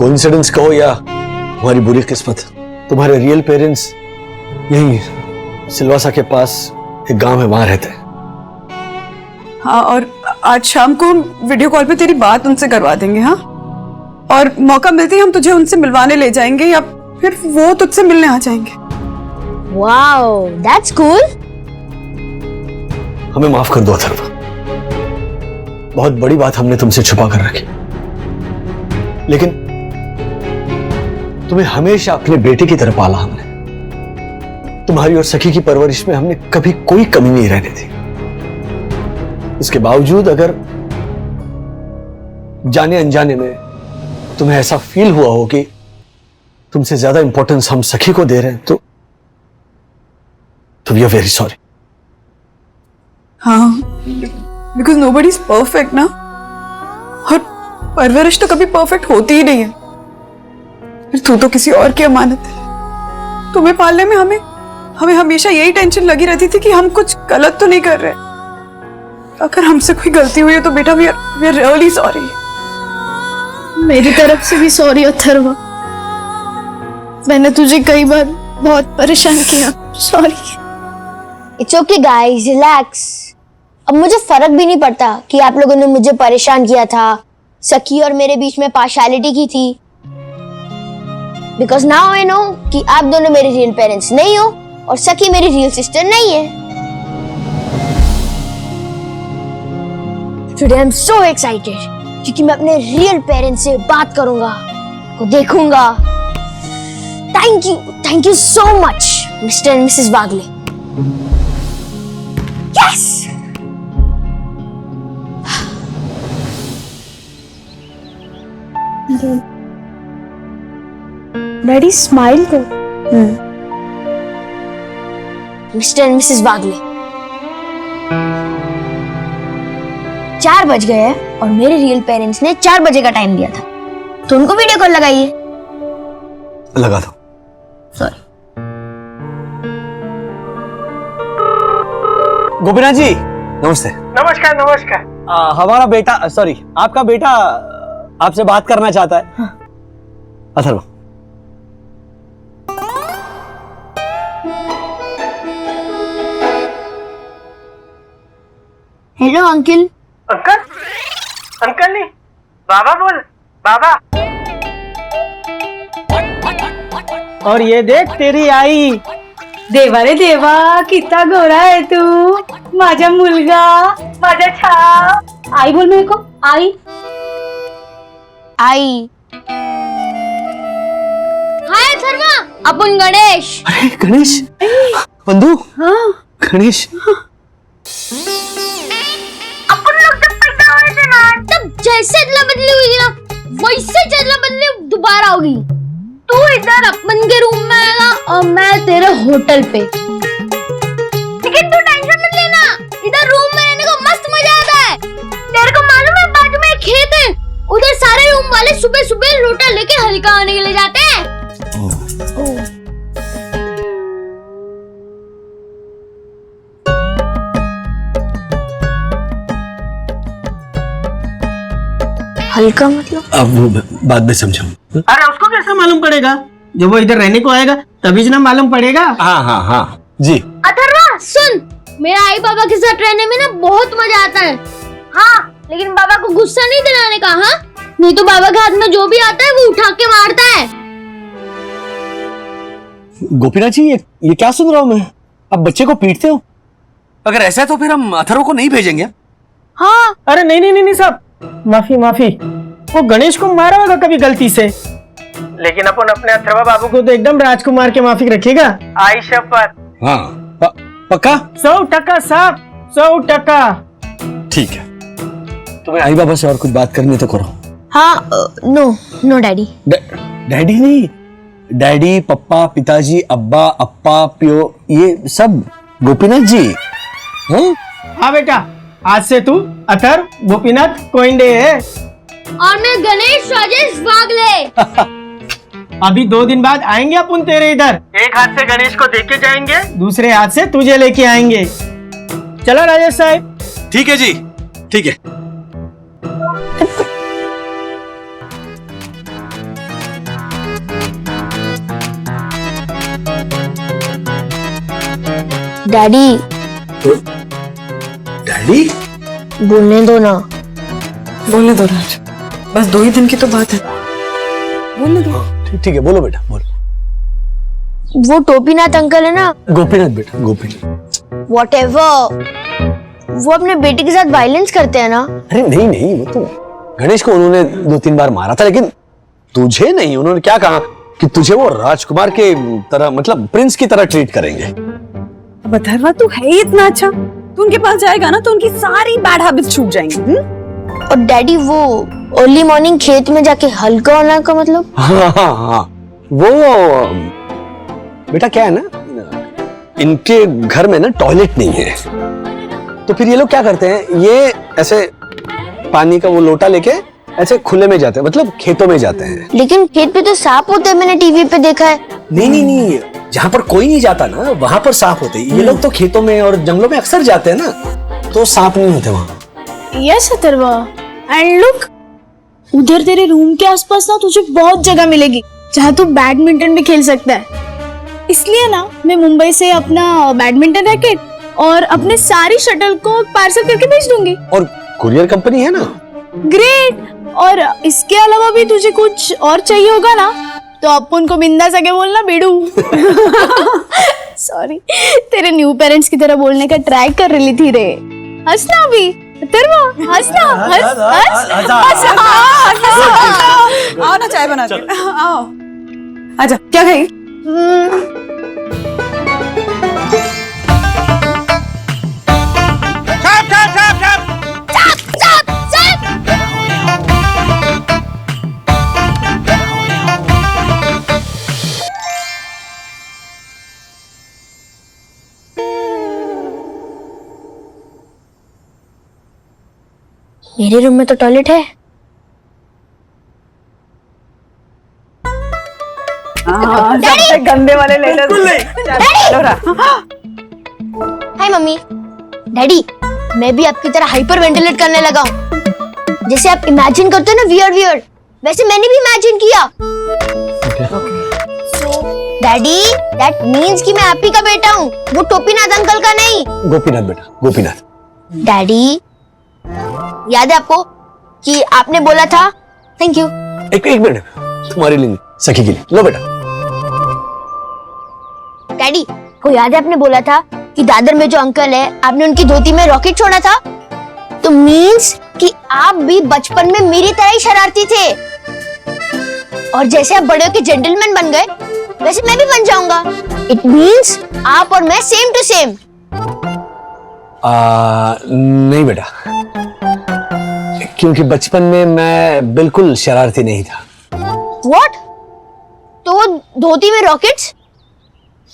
Coincidence कहो या हमारी बुरी किस्मत, तुम्हारे रियल पेरेंट्स यही सिलवासा के पास एक गांव है, वहां रहते हैं। हाँ, और आज शाम को हम वीडियो कॉल पे तेरी बात उनसे करवा देंगे। हाँ, और मौका मिलते ही हम तुझे उनसे मिलवाने ले जाएंगे या फिर वो तुझसे मिलने आ जाएंगे। Wow, that's cool. हमें माफ कर दो अथर्व, बहुत बड़ी बात हमने तुमसे छुपा कर रखी, लेकिन तुम्हें हमेशा अपने बेटे की तरह पाला हमने। तुम्हारी और सखी की परवरिश में हमने कभी कोई कमी नहीं रहने दी। इसके बावजूद अगर जाने अनजाने में तुम्हें ऐसा फील हुआ हो कि तुमसे ज्यादा इंपॉर्टेंस हम सखी को दे रहे हैं, तो वी आर वेरी सॉरी। हाँ, बिकॉज नोबडी इज परफेक्ट ना, और परवरिश तो कभी परफेक्ट होती ही नहीं है। फिर तू तो किसी और की अमानत है। तुम्हें पालने में हमें हमेशा यही टेंशन लगी रहती थी कि हम कुछ गलत तो नहीं कर रहे। अगर हमसे कोई गलती हुई है तो बेटा वी आर रियली सॉरी। मेरी तरफ से भी सॉरी अथर्व, मैंने तुझे कई बार बहुत परेशान किया। Sorry. It's okay guys, relax. अब मुझे फर्क भी नहीं पड़ता कि आप लोगों ने मुझे परेशान किया था, सखी और मेरे बीच में पार्शियलिटी की थी। बिकॉज नाउ आई नो कि आप दोनों मेरे रियल पेरेंट्स नहीं हो और सखी मेरी रियल सिस्टर नहीं है। Today I am so excited क्योंकि मैं अपने रियल पेरेंट्स से बात करूंगा, को देखूंगा। Thank you so much mister and Mrs Wagle. Yes. Daddy smile कर। मिस्टर एंड मिसेस वागले, 4 बज गए हैं और मेरे रियल पेरेंट्स ने 4 बजे का टाइम दिया था, तो उनको वीडियो कॉल लगाइए। लगा दो। सॉरी। गोपीनाथ जी नमस्ते। नमस्कार नमस्कार। हमारा बेटा, सॉरी आपका बेटा आपसे बात करना चाहता है। हाँ। Atharva. Hello uncle. Uncle? Uncle नहीं, बाबा बोल। बाबा। और ये देख तेरी आई। देवा रे देवा, कितना गोरा है तू, माझा मुलगा, माझा छाप। आई बोल मेरे को, आई। आई। हाय अथर्वा, अपन गणेश। अरे गणेश, बंधु। हाँ। गणेश। अपन लोग जब पैदा हुए थे ना, तब जैसे अदला बदली हुई ना, वैसे अदला बदली दोबारा होगी। तू इधर अपन के रूम में आएगा और मैं तेरे होटल पे। लेकिन तू टेंशन मत लेना, इधर रूम में रहने को मस्त मजा आता है। तेरे को मालूम है बाजू में एक खेत है, उधर सारे रूम वाले सुबह सुबह लोटा लेके हल्का आने के लिए जाते हैं। हल्का मतलब? अब वो बाद में समझाऊं। अरे उसको कैसे मालूम पड़ेगा? जब वो इधर रहने को आएगा तभी ना मालूम पड़ेगा। हाँ हाँ हाँ जी। अथर्वा सुन, मेरा आई बाबा के साथ रहने में ना बहुत मजा आता है। हाँ, लेकिन बाबा को गुस्सा नहीं दिलाने का। हाँ, नहीं तो बाबा के हाथ में जो भी आता है वो उठा के मारता है। गोपीनाथ जी ये क्या सुन रहा हूँ मैं? अब बच्चे को पीटते हो? अगर ऐसा है तो फिर हम अथर्व को नहीं भेजेंगे। हाँ। अरे नहीं साहब, माफी माफी। वो गणेश को मारा होगा कभी गलती से, लेकिन अपन अपने अथर्वा बाबू को तो एकदम राजकुमार के माफिक रखेगा। आई शपथ। हाँ पक्का? 100% साहब, 100%। ठीक है, तुम्हें आई बाबा से और कुछ बात करनी तो करो। हाँ, नो डैडी। डैडी नहीं, डैडी, पप्पा, पिताजी, अब्बा, अप्पा, पियो, ये सब गोपीनाथ जी। हाँ बेटा, आज से तू अथर्व गोपीनाथ कोइंडे है। और मैं गणेश राजेश वागले। अभी 2 दिन बाद आएंगे अपन तेरे इधर। एक हाथ से गणेश को देके जाएंगे, दूसरे हाथ से तुझे लेके आएंगे। चलो राजेश साहब। ठीक है जी, ठीक है। Daddy daddy? बोलने दो ना। बोलने दो राज, बस 2 ही दिन की तो बात है, बोलने दो। ठीक है, बोलो बेटा, बोलो। वो टोपीनाथ अंकल है ना, गोपीनाथ बेटा, गोपीनाथ। व्हाटएवर, वो अपने बेटे के साथ वायलेंस करते हैं ना। अरे नहीं नहीं, वो तो गणेश को उन्होंने 2-3 बार मारा था, लेकिन तुझे नहीं। उन्होंने क्या कहा कि तुझे वो राजकुमार के तरह, मतलब प्रिंस की तरह ट्रीट करेंगे। अब अथर्वा तू है ही इतना अच्छा, तू उनके पास जाएगा ना तो उनकी सारी बैड हैबिट्स छूट जाएंगी। और डैडी वो अर्ली मॉर्निंग खेत में जाके हल्का होना का मतलब? हाँ, वो बेटा क्या है ना, इनके घर में ना टॉयलेट नहीं है, तो फिर ये लोग क्या करते हैं, ये ऐसे पानी का वो लोटा लेके ऐसे खुले में जाते हैं, मतलब खेतों में जाते हैं। लेकिन खेत पे तो सांप होते हैं, मैंने टीवी पे देखा है। नहीं नहीं नहीं, जहाँ पर कोई नहीं जाता ना वहां पर सांप होते हैं। ये लोग तो खेतों में और जंगलों में अक्सर जाते हैं ना, तो सांप नहीं होते वहां। यस अथर्वा, एंड लुक, उधर तेरे रूम के आसपास ना तुझे बहुत जगह मिलेगी जहाँ तू बैडमिंटन भी खेल सकता है। इसलिए ना मैं मुंबई से अपना बैडमिंटन रैकेट और अपने सारी शटल को पार्सल करके भेज दूंगी। और कुरियर कंपनी है ना। ग्रेट। और इसके अलावा भी तुझे कुछ और चाहिए होगा ना तो अपन को बिंदास आके बोलना बेडू। सॉरी, तेरे न्यू पेरेंट्स की तरह बोलने का ट्राई कर रही थी रे। हंसना भी अथर्वा, हंसना, हंस। आओ ना चाय बना के, आओ। आजा, क्या खाई? मेरे रूम में तो टॉयलेट है। सबसे गंदे वाले लेटर। हाय मम्मी। डैडी, मैं भी आपकी तरह हाइपर वेंटिलेट करने लगा हूँ। जैसे आप इमेजिन करते हो ना वियर्ड वियर्ड, वैसे मैंने भी इमेजिन किया। डैडी, दैट मीन्स कि मैं आप ही का बेटा हूँ, वो टोपीनाथ अंकल का नहीं। गोपीनाथ बेटा, गोपीनाथ। डैडी, याद है आपको कि आपने बोला था? Thank you. एक मिनट, तुम्हारे लिए, सखी के लिए लो बेटा। डैडी, को याद है आपने बोला था कि दादर में जो अंकल है, आपने उनकी धोती में रॉकेट छोड़ा था? तो मीन्स कि आप भी बचपन में मेरी तरह ही शरारती थे, और जैसे आप बड़े होकर जेंटलमैन बन गए वैसे मैं भी बन जाऊंगा। इट मीन्स आप और मैं सेम टू सेम। नहीं बेटा, क्योंकि बचपन में मैं बिल्कुल शरारती नहीं था। What? तो वो धोती में रॉकेट्स?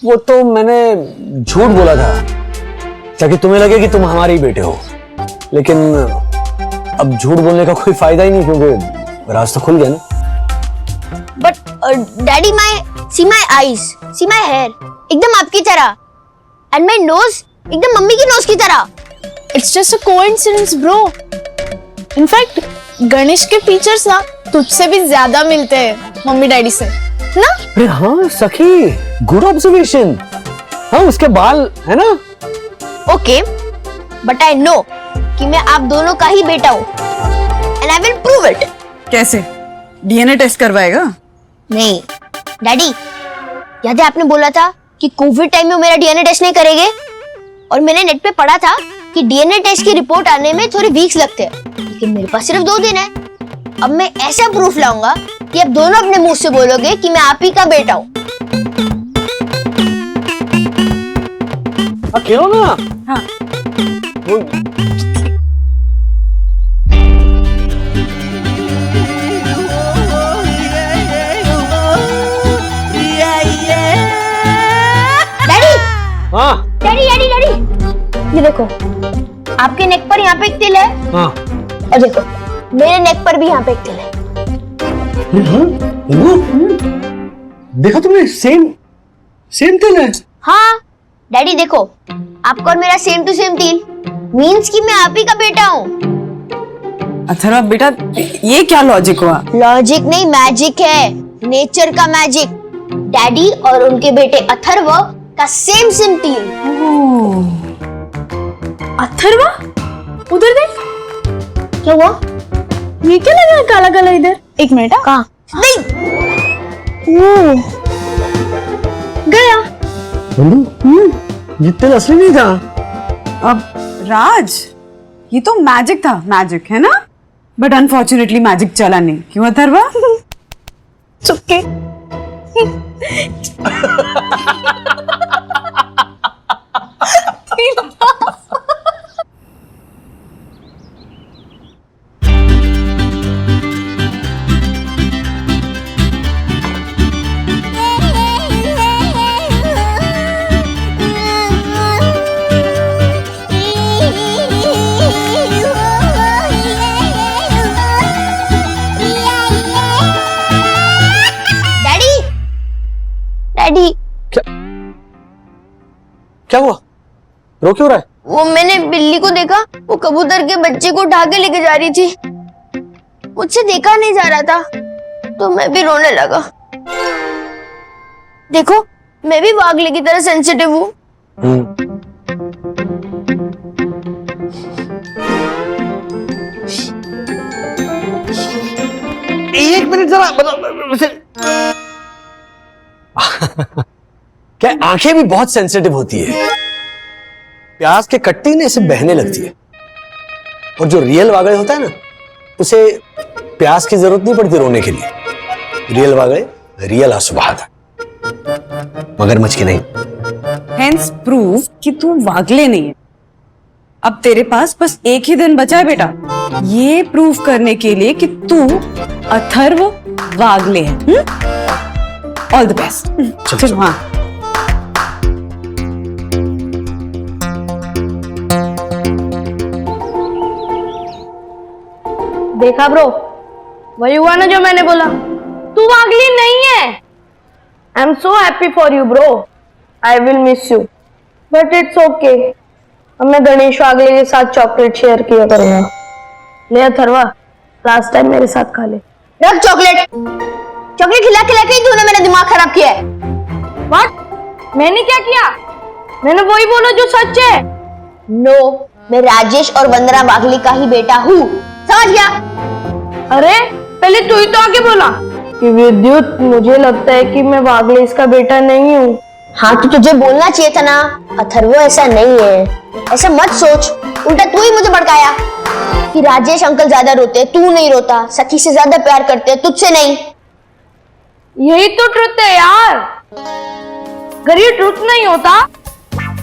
वो तो मैंने झूठ बोला था ताकि तुम्हें लगे कि तुम हमारे ही बेटे हो, लेकिन अब झूठ बोलने का कोई फायदा ही नहीं, क्योंकि रास्ता खुल गया ना। But daddy, see my eyes, see my hair, एकदम आपकी तरह, एंड माई नोज एकदम मम्मी की नोज की तरह। It's just a coincidence bro. In fact Ganesh के फीचर्स ना तुझसे भी ज्यादा मिलते हैं मम्मी डैडी से ना। अरे हाँ सखी, गुड ऑब्जर्वेशन। हाँ, उसके बाल है ना। ओके, बट आई नो कि मैं आप दोनों का ही बेटा हूँ, and I will prove it. कैसे? डीएनए टेस्ट करवाएगा? नहीं डैडी, याद है आपने बोला था कि कोविड टाइम में मेरा डीएनए टेस्ट नहीं करेंगे, और मैंने नेट पे पढ़ा था कि डीएनए टेस्ट की रिपोर्ट आने में थोड़े वीक्स लगते हैं, लेकिन मेरे पास सिर्फ 2 दिन है। अब मैं ऐसा प्रूफ लाऊंगा कि अब दोनों अपने मुंह से बोलोगे कि मैं आप ही का बेटा हूँ। खेलो ना। हाँ। डैडी, हाँ डैडी, डैडी, डैडी, ये देखो, आपके नेक पर यहाँ पे एक तिल है, हाँ। और देखो मेरे नेक पर भी यहाँ पे एक तिल है। देखा तुमने, सेम तिल है। हाँ डैडी, देखो आपका और मेरा सेम टू सेम तिल, मीन्स कि मैं आप ही का बेटा हूँ। अथर्वा बेटा, ये क्या लॉजिक हुआ? लॉजिक नहीं, मैजिक है, नेचर का मैजिक। डैडी और उनके बेटे अथर्व का सेम टीम। अथर्वा, उधर देख। क्या हुआ? ये क्या लगा है काला काला इधर? एक मिनट। कहाँ? नहीं, ओ, गया। ये तेल असली नहीं था। अब राज, ये तो मैजिक था, मैजिक है ना, बट अनफॉर्चुनेटली मैजिक चला नहीं। क्यों अथर्वा? चुपके। डैडी, क्या हुआ? रो क्यों रहा है? वो मैंने बिल्ली को देखा, वो कबूतर के बच्चे को उठा के लेके जा रही थी। मुझसे देखा नहीं जा रहा था, तो मैं भी रोने लगा। देखो, मैं भी वागले की तरह सेंसिटिव हूँ। एक मिनट जरा मतलब क्या आंखें भी बहुत सेंसिटिव होती है। प्यास के कट्टी ने ऐसे बहने लगती है। और जो रियल वागड़े होता है ना, उसे प्यास की जरूरत नहीं पड़ती रोने के लिए। रियल वागड़े रियल आंसू बहाता है, मगरमच्छ के नहीं। हेंस प्रूव कि तू वागले नहीं है। अब तेरे पास बस एक ही दिन बचा है बेटा, ये प्रूव करने के लिए कि तू अथर्व वागले है। All the best. चलो हाँ। देखा ब्रो, वही हुआ ना जो मैंने बोला। तू वागली नहीं है। I am so happy for you bro. I will miss you, but it's okay. अब मैं गणेश वागले के साथ चॉकलेट शेयर किया करूंगा। ले अथर्वा, लास्ट टाइम मेरे साथ खा ले। रख चॉकलेट। चॉकलेट खिला खिला के ही तूने मेरा दिमाग खराब किया है। व्हाट? मैंने क्या किया? मैंने वही बोला जो सच है। नो, मैं राजेश और वंदना वागले का ही बेटा हूँ, समझ गया? अरे पहले तू ही तो आके बोला कि विद्युत, मुझे लगता है कि मैं वागले इसका बेटा नहीं हूँ। हाँ तो तुझे बोलना चाहिए था ना, अथर्व ऐसा नहीं है। ऐसा मत सोच, उल्टा तू ही मुझे भड़काया कि राजेश अंकल ज्यादा रोते, तू नहीं रोता, सखी से ज्यादा प्यार करते, तुझसे नहीं। यही तो ट्रुथ है यार। अगर ये ट्रुथ नहीं होता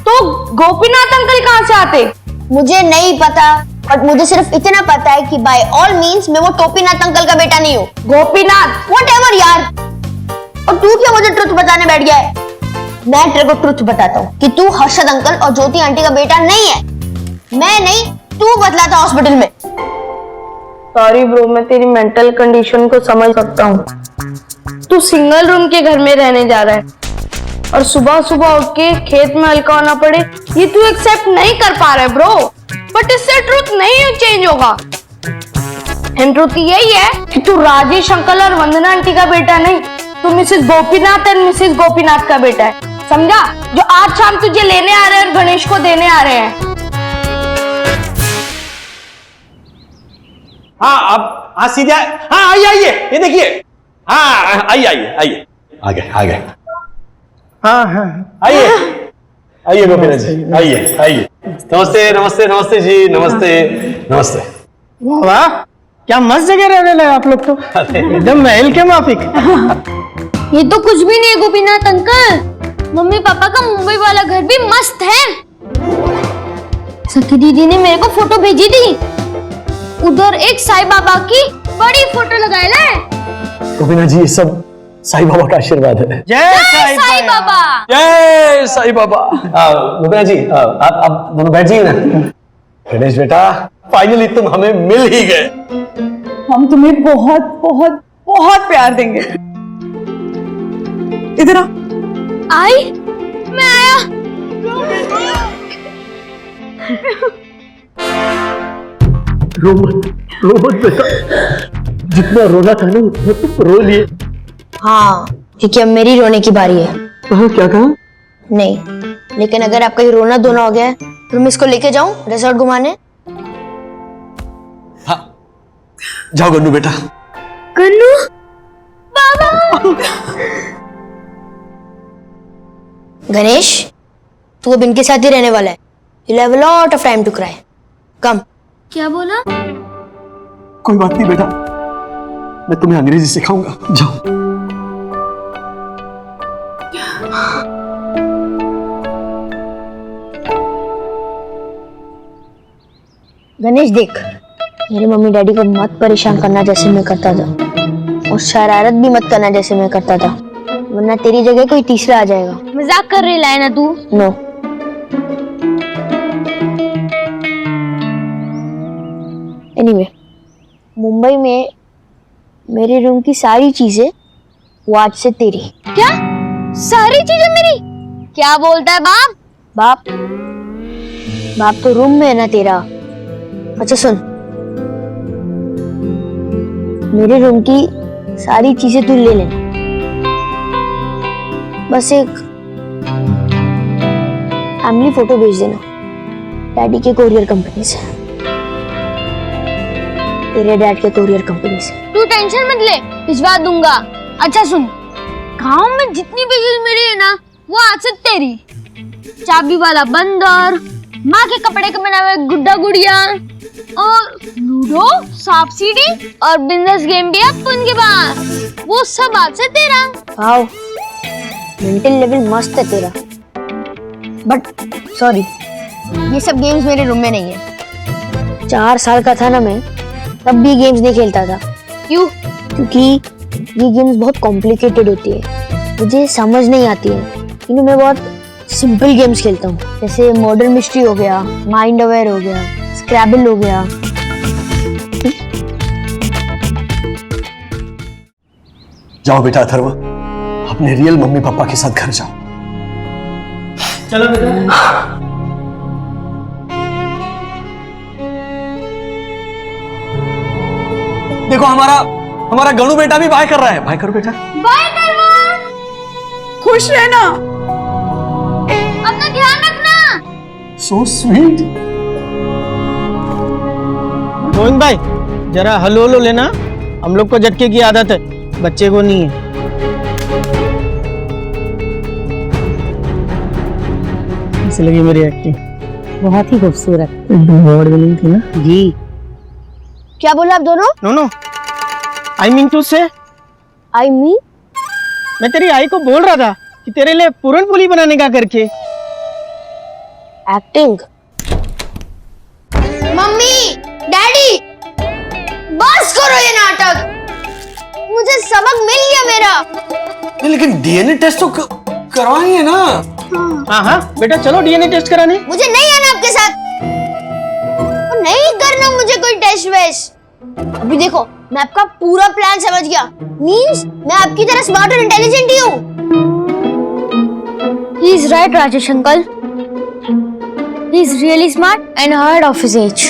तो गोपीनाथ अंकल कहाँ से आते? मुझे नहीं पता, बट मुझे सिर्फ इतना पता है कि बाय ऑल मींस मैं वो टोपीनाथ अंकल का बेटा नहीं हूँ। गोपीनाथ व्हाटएवर यार। और तू क्या मुझे ट्रुथ बताने बैठ गया है? मैं तेरे को ट्रुथ बताता हूँ कि तू हर्षद अंकल और ज्योति आंटी का बेटा नहीं है। मैं नहीं, तू बतला था हॉस्पिटल में। सॉरी ब्रो, मैं तेरी मेंटल कंडीशन को समझ सकता हूँ। तू सिंगल रूम के घर में रहने जा रहा है और सुबह सुबह उठ के खेत में हल्का होना पड़े, ये तू एक्सेप्ट नहीं कर पा रहा है ब्रो। बट इससे ट्रुथ नहीं चेंज होगा। एंड ट्रुथ यही है कि तू राजेश अंकल और वंदना आंटी का बेटा नहीं, तू Mrs Gopinath and Mrs Gopinath का बेटा है, समझा? जो आज शाम तुझे लेने आ रहे हैं और गणेश को देने आ रहे हैं। हाँ अब हाँ सीधे हाँ आइए आइए, ये देखिए। हाँ आइए आइए आइए, आ गए आ गए। हाँ हाँ आइए आइए गोपीनाथ जी, आइए आइए। नमस्ते नमस्ते नमस्ते जी, नमस्ते नमस्ते। वाह, क्या मस्त जगह रहने लगे आप लोग तो, एकदम महल के माफिक। ये तो कुछ भी नहीं है गोपीनाथ अंकल, मम्मी पापा का मुंबई वाला घर भी मस्त है। सखी दीदी ने मेरे को फोटो भेजी थी, उधर एक साईं बाबा की बड़ी फोटो लगाई है। गोपीनाथ जी, ये सब साईं बाबा का आशीर्वाद है। जय साईं बाबा। जय साईं बाबा। गोपीनाथ जी, आप दोनों बैठ जाइए ना। गणेश बेटा, फाइनली तुम हमें मिल ही गए। हम तुम्हें बहुत बहुत बहुत प्यार देंगे। इधर आ। आई, मैं आया। रो मत बेटा, जितना रोना था ना उतना तुम रो लिए। हाँ, क्योंकि अब मेरी रोने की बारी है। हाँ, क्या कहा? नहीं, लेकिन अगर आपका ही रोना धोना हो गया है तो मैं इसको लेके जाऊं रिसोर्ट घुमाने? हाँ, जाओ गन्नू बेटा। गन्नू बाबा। गणेश, तू अब इनके साथ ही रहने वाला है। You'll have a lot of time to cry. Come. क्या बोला? कोई बात नहीं बेटा, मैं तुम्हें अंग्रेजी सिखाऊंगा, जाओ। गणेश देख, मेरे मम्मी डैडी को मत परेशान करना जैसे मैं करता था, और शरारत भी मत करना जैसे मैं करता था, वरना तेरी जगह कोई तीसरा आ जाएगा। मजाक कर रही है ना तू? नो। एनीवे, मुंबई में मेरे रूम की सारी चीजें वो आज से तेरी। क्या? सारी चीजें मेरी? क्या बोलता है बाप? बाप तो रूम में है ना तेरा। अच्छा सुन, मेरे रूम की सारी चीजें तू ले लेना, बस एक फैमिली फोटो भेज देना डैडी के कोरियर कंपनी से, तेरे डैड के कोरियर कंपनी से। तू टेंशन मत ले, भिजवा दूंगा। अच्छा सुन, गांव में जितनी भी चीज मेरी है ना वो आज से तेरी। चाबी वाला बंदर, माँ के कपड़े के बनाए हुए गुड्डा गुड़िया, और लूडो, सांप सीढ़ी और बिजनेस गेम भी है उनके पास, वो सब आज से तेरा। वाओ, मेंटल लेवल मस्त है तेरा। बट सॉरी, ये सब गेम्स मेरे रूम में नहीं है। 4 साल का था ना मैं, तब भी गेम्स नहीं खेलता था। क्यों? क्योंकि ये गेम्स बहुत कॉम्प्लिकेटेड होती है, मुझे समझ नहीं आती है। लेकिन मैं बहुत सिंपल गेम्स खेलता हूँ, जैसे मर्डर मिस्ट्री हो गया, माइंड अवेयर हो गया, स्क्रैबल हो गया। जाओ बेटा अथर्व, अपने रियल मम्मी पापा के साथ घर जाओ। चलो बेटा। देखो हमारा गणू बेटा भी बाय कर रहा है। बाय करो बेटा। बाय करवा। खुश रहना। अपना ध्यान रखना। So sweet. गोविंद भाई, जरा हलो हलो लेना, हम लोग को झटके की आदत है, बच्चे को नहीं है। कैसी लगी मेरी एक्टिंग? बहुत ही खूबसूरत। एकदम अवार्ड विनिंग थी ना जी। क्या बोला आप दोनों? नो, आई मीन टू से, आई मीन? मैं तेरी आई को बोल रहा था कि तेरे लिए पूरन पुली बनाने का करके। एक्टिंग। मम्मी, डैडी, बस करो ये नाटक, मुझे सबक मिल गया मेरा। लेकिन डीएनए टेस्ट तो करवाएंगे ना। हाँ बेटा, चलो डीएनए टेस्ट कराने। मुझे नहीं आना आपके साथ, और नहीं करना मुझे कोई टेस्ट वेस्ट। अभी देखो, मैं आपका पूरा प्लान समझ गया। मींस मैं आपकी तरह स्मार्ट और इंटेलिजेंट ही हूँ। He is right, Rajesh uncle. He is really smart and ahead of his age.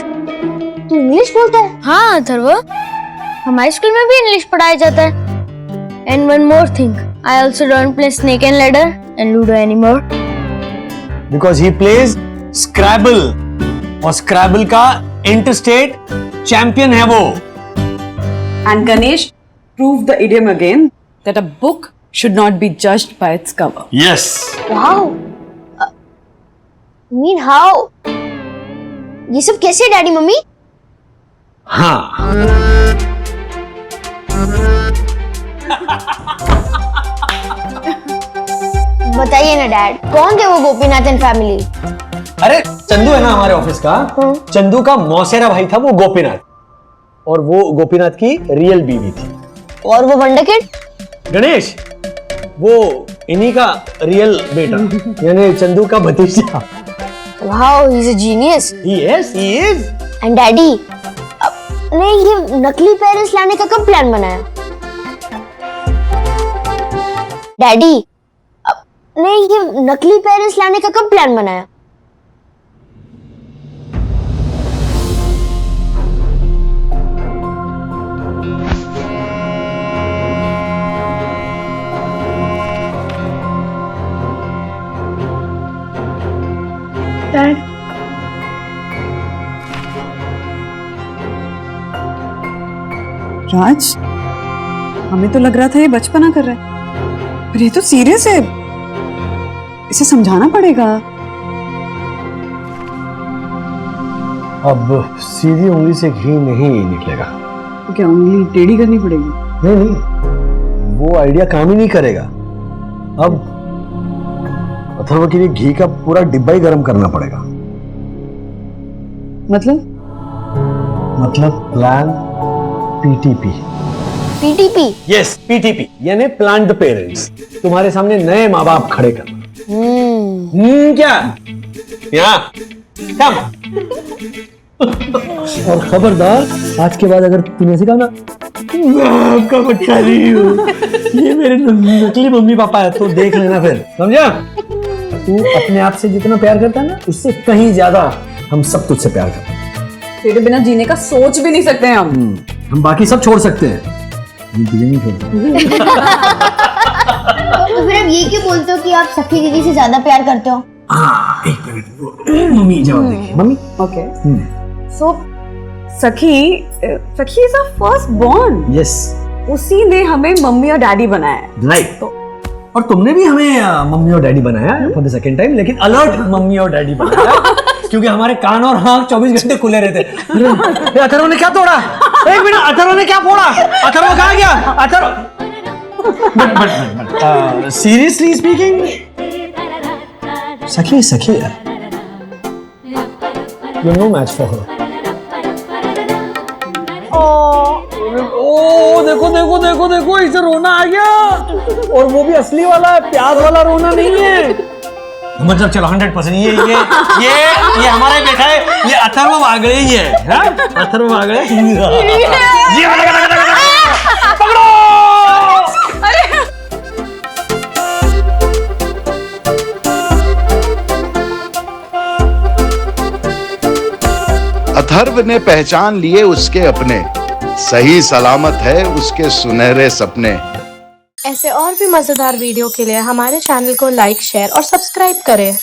तू इंग्लिश बोलता है? हाँ अथर्व, हमारे स्कूल में भी इंग्लिश पढ़ाया जाता है। And one more thing, I also don't play snake and ladder and ludo anymore. Because he plays Scrabble, और Scrabble का इंटरस्टेट चैंपियन है वो। And Ganesh proved the idiom again that a book should not be judged by its cover. Yes. Wow. Mean how? ये सब कैसे daddy mummy? हाँ। बताइए ना डैड, कौन थे वो गोपीनाथ एंड फैमिली? अरे चंदू है ना हमारे ऑफिस का, चंदू का मौसेरा भाई था वो गोपीनाथ, और वो गोपीनाथ की रियल बीवी थी। और वो वंडरकिड? गणेश, वो इन्हीं का रियल बेटा, यानी चंदू का भतीजा। Wow, he is a genius. He is. And daddy, आपने ये नकली पेरेंट्स लाने का कब प्लान बनाया? डैडी, आपने ये नकली पेरेंट्स लाने का कब प्लान बनाया? डैड राज, हमें तो लग रहा था ये बचपना कर रहा है, पर ये तो सीरियस है, इसे समझाना पड़ेगा। अब सीधी उंगली से घी नहीं निकलेगा। तो क्या उंगली टेढ़ी करनी पड़ेगी? नहीं नहीं, वो आइडिया काम ही नहीं करेगा। अब अथर्व के लिए घी का पूरा डिब्बा ही गर्म करना पड़ेगा। मतलब plan PTP. PTP? Yes, PTP यानी प्लान द पेरेंट्स। तुम्हारे सामने नए माँ बाप खड़े करना। क्या कम। और खबरदार, आज के बाद अगर तूने ऐसे कहा ना आपका बच्चा नहीं हूँ, ये मेरे नकली मम्मी पापा है, तो देख लेना फिर, समझा? तू अपने आप से जितना प्यार करता है ना, उससे कहीं ज्यादा हम सब तुझसे प्यार करते हैं। तेरे बिना जीने का सोच भी नहीं सकते हैं हम बाकी सब छोड़ सकते हैं, हम तुझे नहीं छोड़ सकते। तो फिर आप ये क्यों बोलते हो कि आप सखी दीदी से ज्यादा प्यार करते हो? एक मिनट, मम्मी जवाब देंगे। Mummy okay, so Sakhi is our first born. Yes, उसी ने हमें मम्मी और डैडी बनाया है। राइट। और तुमने भी हमें मम्मी और डैडी बनाया फॉर द सेकंड टाइम, लेकिन अलर्ट मम्मी और डैडी बनाया क्योंकि हमारे कान और आंख 24 घंटे खुले रहते। अथर्व ने क्या तोड़ा? एक मिनट, अथर्व ने क्या फोड़ा? अथर्व कहाँ गया? अथर्व सीरियसली स्पीकिंग, सखी है, you know match for her. ओ देखो देखो देखो देखो, इसे रोना आ गया, और वो भी असली वाला, प्यार वाला रोना नहीं है। मतलब चलो 100% ये हमारा ही बेटा है, ये अथर्व वागड़े ही है, हाँ? अथर्व वागड़े। पकड़ो। अथर्व ने पहचान लिए उसके अपने, सही सलामत है उसके सुनहरे सपने। ऐसे और भी मजेदार वीडियो के लिए हमारे चैनल को लाइक, शेयर और सब्सक्राइब करें।